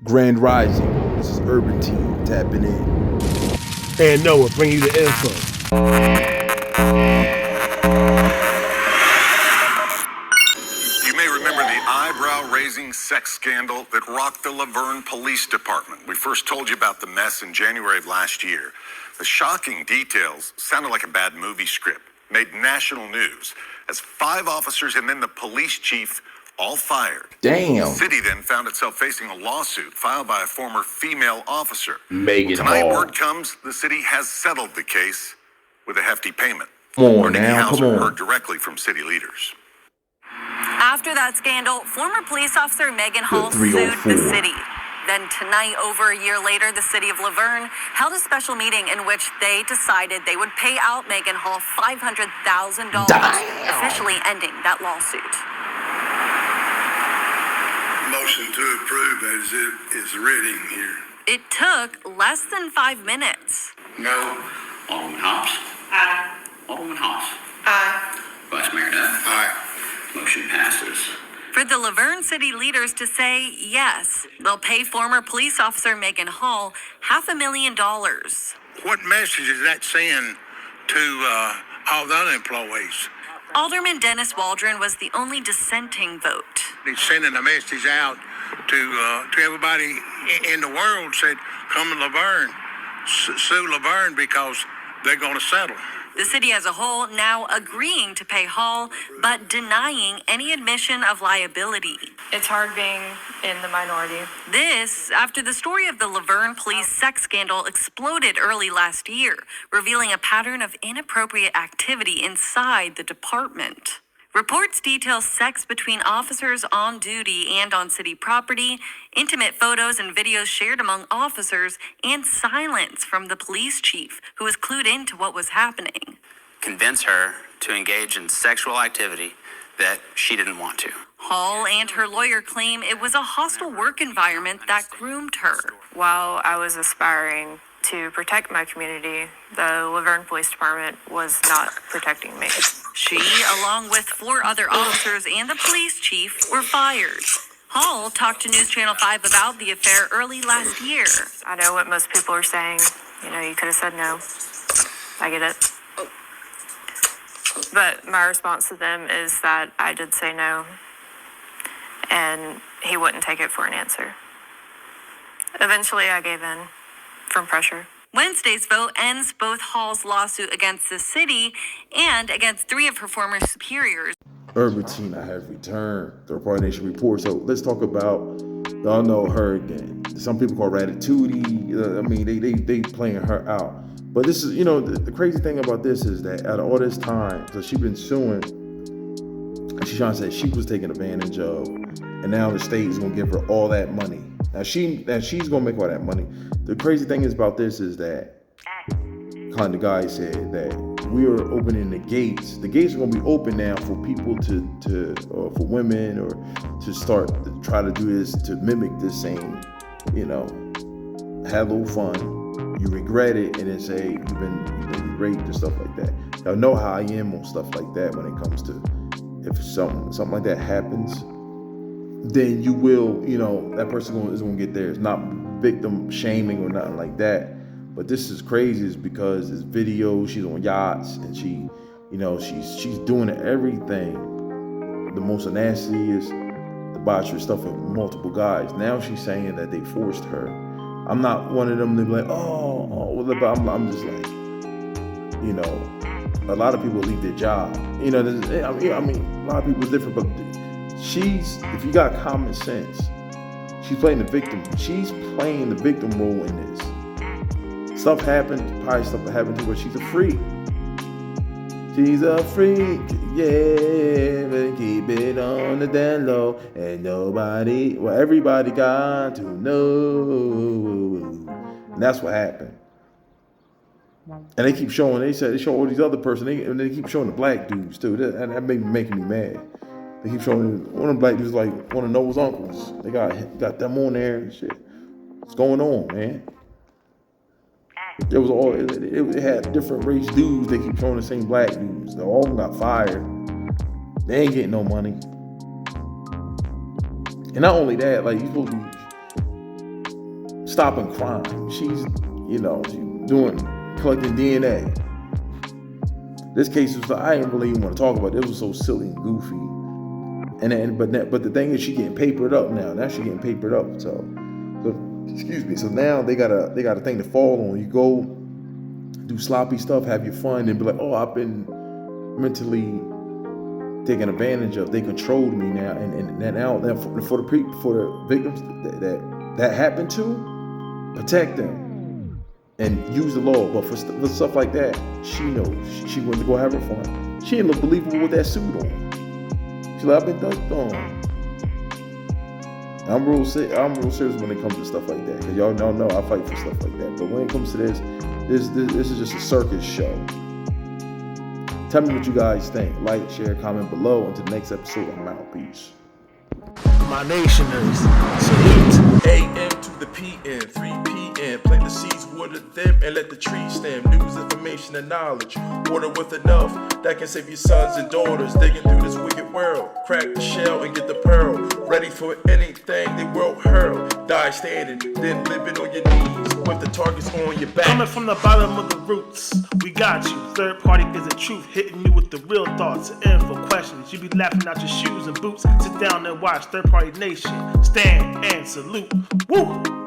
Grand Rising. This is Urban Team tapping in. And Noah bringing you the info. You may remember the eyebrow-raising sex scandal that rocked the Laverne Police Department. We first told you about the mess in January of last year. The shocking details sounded like a bad movie script, made national news, as 5 officers and then the police chief all fired. Damn. The city then found itself facing a lawsuit filed by a former female officer. Megan Tonight, Hall. word comes the city has settled the case with a hefty payment. Come on Nikki now, Hauser come on. heard directly from city leaders. After that scandal, former police officer Megan Hall sued 304. the city. Then tonight, over a year later, the city of Laverne held a special meeting in which they decided they would pay out Megan Hall $500,000, officially ending that lawsuit. Motion to approve as it is written here. It took less than 5 minutes. No. Alderman Hobbs. Aye. Alderman Hobbs. Aye. Vice Mayor Duff. Aye. Motion passes. For the Laverne city leaders to say yes, they'll pay former police officer Megan Hall $500,000. What message is that send to all the other employees? Alderman Dennis Waldron was the only dissenting vote. It's sending a message out to everybody in the world. Said, come to Laverne, sue Laverne because they're going to settle. The city as a whole now agreeing to pay Hall, but denying any admission of liability. It's hard being in the minority. This after the story of the Laverne police sex scandal exploded early last year, revealing a pattern of inappropriate activity inside the department. Reports detail sex between officers on duty and on city property, intimate photos and videos shared among officers, and silence from the police chief, who was clued into what was happening. Convince her to engage in sexual activity that she didn't want to. Hall and her lawyer claim it was a hostile work environment that groomed her. While I was aspiring to protect my community, the Laverne Police Department was not protecting me. She, along with 4 other officers and the police chief, were fired. Hall talked to News Channel 5 about the affair early last year. I know what most people are saying. You could have said no. I get it. But my response to them is that I did say no, and he wouldn't take it for an answer. Eventually, I gave in from pressure. Wednesday's vote ends both Hall's lawsuit against the city and against 3 of her former superiors. Urban Team, I have returned. Third Party Nation Report. So let's talk about, y'all know her again. Some people call Ratatouille. I mean, they playing her out. But this is, the crazy thing about this is that out of all this time, so she's been suing, and she's trying to say she was taken advantage of, and now the state is gonna give her all that money. Now she's gonna make all that money. The crazy thing is about this is that, kind of the guy said that we are opening the gates. The gates are gonna be open now for people or for women, or to start to try to do this, to mimic this same, have a little fun. You regret it and then say you've been raped and stuff like that. Y'all know how I am on stuff like that when it comes to, if something like that happens, then you will, that person is going to get there. It's not victim shaming or nothing like that. But this is crazy is because this video, she's on yachts and she, she's doing everything. The most nastiest, debauchery stuff with multiple guys. Now she's saying that they forced her. I'm not one of them to be like, but I'm just like, a lot of people leave their job. I mean, a lot of people is different, but if you got common sense, she's playing the victim. She's playing the victim role in this. Stuff happened, probably stuff that happened to her. She's a freak. She's a freak, yeah, but keep it on the down low, and everybody got to know. And that's what happened. And they keep showing, they show all these other person, and they keep showing the black dudes too. That making me mad. They keep showing one of the black dudes like one of Noah's uncles. They got them on there and shit. What's going on, man? It had different race dudes. They keep showing the same black dudes. They all got fired. They ain't getting no money. And not only that, like, you supposed to be stopping crime. She's, collecting DNA. This case was, I didn't really even want to talk about it. It was so silly and goofy. But the thing is, she getting papered up now. Now she getting papered up. So excuse me. So now they got a thing to fall on. You go do sloppy stuff, have your fun, and be like, oh, I've been mentally taken advantage of. They controlled me now, and now for the victims that happened to, protect them and use the law. But for stuff like that, she knows she went to go have her fun. She didn't look believable with that suit on. She's like, I've been dunked on. I'm real serious when it comes to stuff like that, because y'all know I fight for stuff like that. But when it comes to this is just a circus show. Tell me what you guys think. Like, share, comment below. Until the next episode, I'm out. Peace. My nationers, salute. AM to the PM, 3 PM. Plant the seeds, water them, and let the trees stem. News, information, and knowledge. Water with enough that can save your sons and daughters. Digging through this wicked world. Crack the shell and get the pearl. Ready for anything the world hurl. Die standing, then living on your knees with the targets on your back. Coming from the bottom of the roots, we got you. Third party is the truth, hitting you with the real thoughts and info questions. You be laughing out your shoes and boots. Sit down and watch Third Party Nation. Stand and salute. Woo!